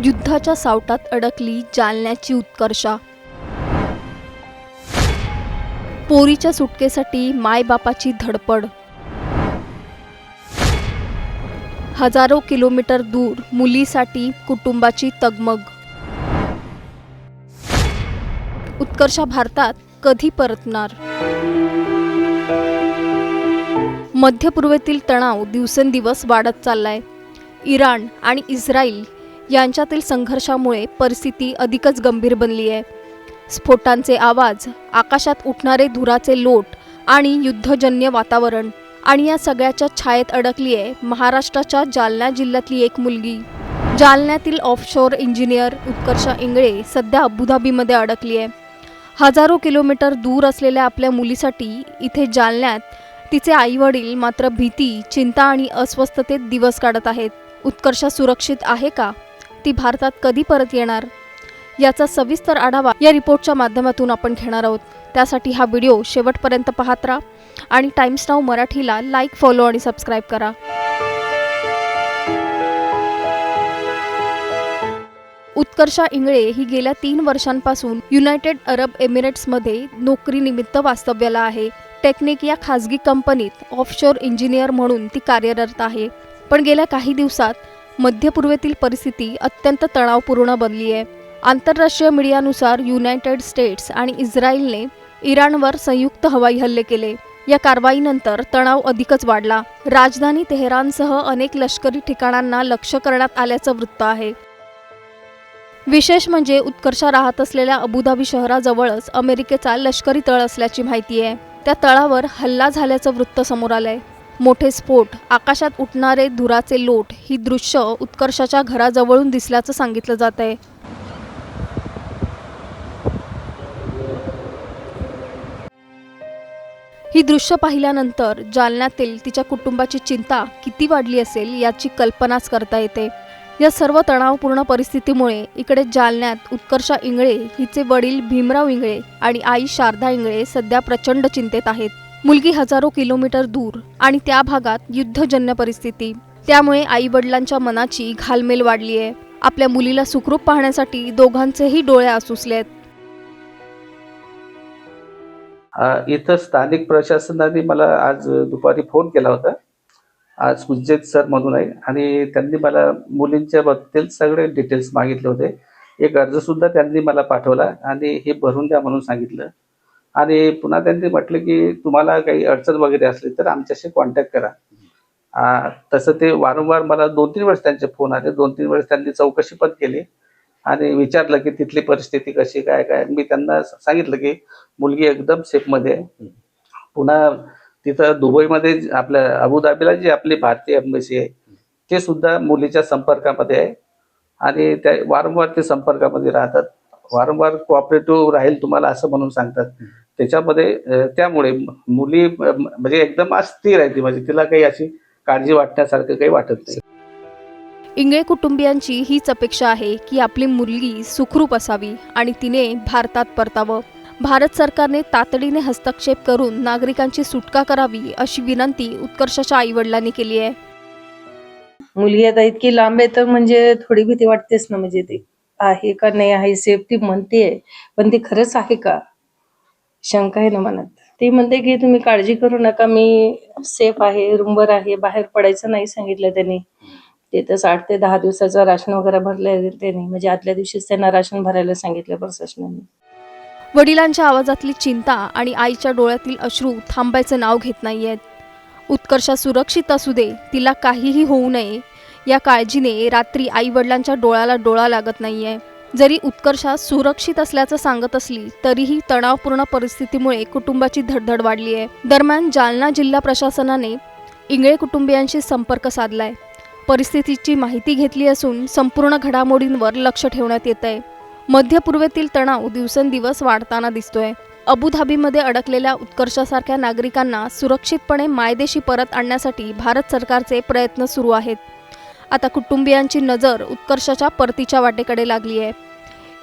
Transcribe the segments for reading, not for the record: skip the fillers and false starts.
युद्धाच्या सावटात अडकली जालन्याची उत्कर्षा। पोरीच्या सुटकेसाठी मायबापाची धडपड। हजारो किलोमीटर दूर मुलीसाठी कुटुंबाची तगमग। उत्कर्षा भारतात कधी परतणार? मध्य पूर्वेतील तणाव दिवसेंदिवस वाढत चाललाय। इराण आणि इस्रायल यांच्यातील संघर्षामुळे परिस्थिती अधिकच गंभीर बनली आहे। स्फोटांचे आवाज, आकाशात उठणारे धुराचे लोट आणि युद्धजन्य वातावरण, आणि या सगळ्याच्या छायेत अडकली आहे महाराष्ट्राच्या जालना जिल्ह्यातली एक मुलगी। जालन्यातील ऑफशोर इंजिनियर उत्कर्षा इंगळे सध्या अबुधाबीमध्ये अडकली आहे। हजारो किलोमीटर दूर असलेल्या आपल्या मुलीसाठी इथे जालन्यात तिचे आईवडील मात्र भीती, चिंता आणि अस्वस्थतेत दिवस काढत आहेत। उत्कर्षा सुरक्षित आहे का? ती भारतात कधी परत येणार? याचा सविस्तर आढावा या रिपोर्टच्या माध्यमातून आपण घेणार आहोत। त्यासाठी हा व्हिडिओ शेवटपर्यंत पाहत राहा आणि टाइम्स नाऊ मराठीला लाईक, फॉलो आणि सबस्क्राईब करा। उत्कर्षा इंगळे ही गेल्या 3 वर्षांपासून युनायटेड अरब एमिरेट्समध्ये नोकरीनिमित्त वास्तव्याला आहे। टेक्निक या खाजगी कंपनीत ऑफशोर इंजिनियर म्हणून ती कार्यरत आहे। पण गेल्या काही दिवसात मध्य पूर्वेतील परिस्थिती अत्यंत तणावपूर्ण बनली आहे। आंतरराष्ट्रीय मीडियानुसार युनायटेड स्टेट्स आणि इस्रायलने इराणवर संयुक्त हवाई हल्ले केले। या कारवाईनंतर तणाव अधिकच वाढला। राजधानी तेहरानसह अनेक लष्करी ठिकाणांना लक्ष्य करण्यात आल्याचं वृत्त आहे। विशेष म्हणजे उत्कर्षा राहत असलेल्या अबुधाबी शहराजवळच अमेरिकेचा लष्करी तळ असल्याची माहिती आहे। त्या तळावर हल्ला झाल्याचं वृत्त समोर आलंय। मोठे स्फोट, आकाशात उठणारे धुराचे लोट ही दृश्य उत्कर्षाच्या घराजवळून दिसल्याचं सांगितलं जात आहे। ही दृश्य पाहिल्यानंतर जालन्यातील तिच्या कुटुंबाची चिंता किती वाढली असेल याची कल्पनाच करता येते। या सर्व तणावपूर्ण परिस्थितीमुळे इकडे जालन्यात उत्कर्षा इंगळे हिचे वडील भीमराव इंगळे आणि आई शारदा इंगळे सध्या प्रचंड चिंतेत आहेत। मुलगी हजारो किलोमीटर दूर आणि त्या भागात युद्धजन्य परिस्थिती, त्यामुळे आई वडिलांच्या मनाची घालमेल वाढली आहे। आपल्या मुलीला सुखरूप पाहण्यासाठी दोघांचेही डोळे आसुसलेत। इथं स्थानिक प्रशासनाने मला आज दुपारी फोन केला होता। आज सुजेत सर म्हणून आहे आणि त्यांनी मला मुलींच्या बाबतीत सगळे डिटेल्स मागितले होते। एक अर्ज सुद्धा त्यांनी मला पाठवला आणि हे भरून द्या म्हणून सांगितलं। आणि पुन्हा त्यांनी म्हटलं की तुम्हाला काही अडचण वगैरे असली तर आमच्याशी कॉन्टॅक्ट करा। तसं ते वारंवार मला 2-3 वेळेस त्यांचे फोन आले। 2-3 वेळेस त्यांनी चौकशी पण केली आणि विचारलं की तिथली परिस्थिती कशी काय। मी त्यांना सांगितलं की मुलगी एकदम सेफमध्ये आहे। पुन्हा तिथं दुबईमध्ये आपल्या अबुधाबीला जी आपली भारतीय एम्बसी आहे ते सुद्धा मुलीच्या संपर्कामध्ये आहे आणि त्या वारंवार ते संपर्कामध्ये राहतात। वारंवार कोऑपरेटिव्ह राहील तुम्हाला असं म्हणून सांगतात। त्याच्यामध्ये त्यामुळे मुली म्हणजे एकदम अस्थिर आहे ती, म्हणजे तिला काही अशी काळजी वाटण्यासारखं काही वाटत नाही। इंगळे कुटुंबियांची हीच अपेक्षा आहे की आपली मुलगी सुखरूप असावी आणि तिने भारतात परतावं। भारत सरकारने तातडीने हस्तक्षेप करून नागरिकांची सुटका करावी अशी विनंती उत्कर्षाच्या आईवडिलांनी केली आहे। मुलगी आता इतकी लांब आहे तर म्हणजे थोडी भीती वाटतेच ना, म्हणजे ते आहे का नाही आहे, सेफ्टी म्हणते पण ती खरंच आहे का, शंका आहे ना मनात। ती म्हणते की तुम्ही काळजी करू नका, मी सेफ आहे, रूमवर आहे, बाहेर पडायचं नाही सांगितलं त्यांनी। ते तर 8 ते 10 दिवसाचं राशन वगैरे भरलंय त्यांनी, म्हणजे आदल्या दिवशीच त्यांना राशन भरायला सांगितलं प्रशासनाने। वडिलांच्या आवाजातली चिंता आणि आईच्या डोळ्यातील अश्रू थांबायचं नाव घेत नाहीयेत। उत्कर्षा सुरक्षित असू दे, तिला काहीही होऊ नये या काळजीने रात्री आई वडिलांच्या डोळ्याला डोळा लागत नाहीये। जरी उत्कर्षा सुरक्षित असल्याचं सांगत असली तरीही तणावपूर्ण परिस्थितीमुळे कुटुंबाची धडधड वाढली आहे। दरम्यान जालना जिल्हा प्रशासनाने इंगळे कुटुंबियांशी संपर्क साधलाय। परिस्थितीची माहिती घेतली असून संपूर्ण घडामोडींवर लक्ष ठेवण्यात येत आहे। मध्य पूर्वेतील तणाव दिवसेंदिवस वाढताना दिसतोय। अबुधाबीमध्ये अडकलेल्या उत्कर्षासारख्या नागरिकांना सुरक्षितपणे मायदेशी परत आणण्यासाठी भारत सरकारचे प्रयत्न सुरू आहेत। आता कुटुंबियांची नजर उत्कर्षाच्या परतीच्या वाटेकडे लागली आहे।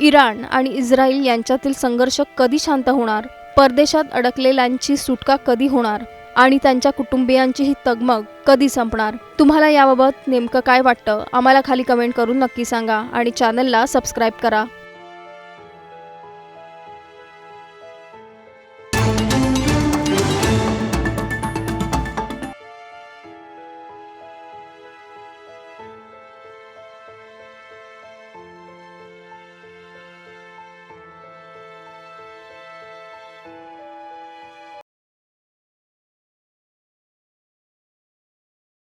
इराण आणि इस्रायल यांच्यातील संघर्ष कधी शांत होणार? परदेशात अडकलेल्यांची सुटका कधी होणार? आणि त्यांच्या कुटुंबियांची ही तगमग कधी संपणार? तुम्हाला याबाबत नेमकं काय वाटतं? आम्हाला खाली कमेंट करून नक्की सांगा आणि चॅनलला सबस्क्राईब करा.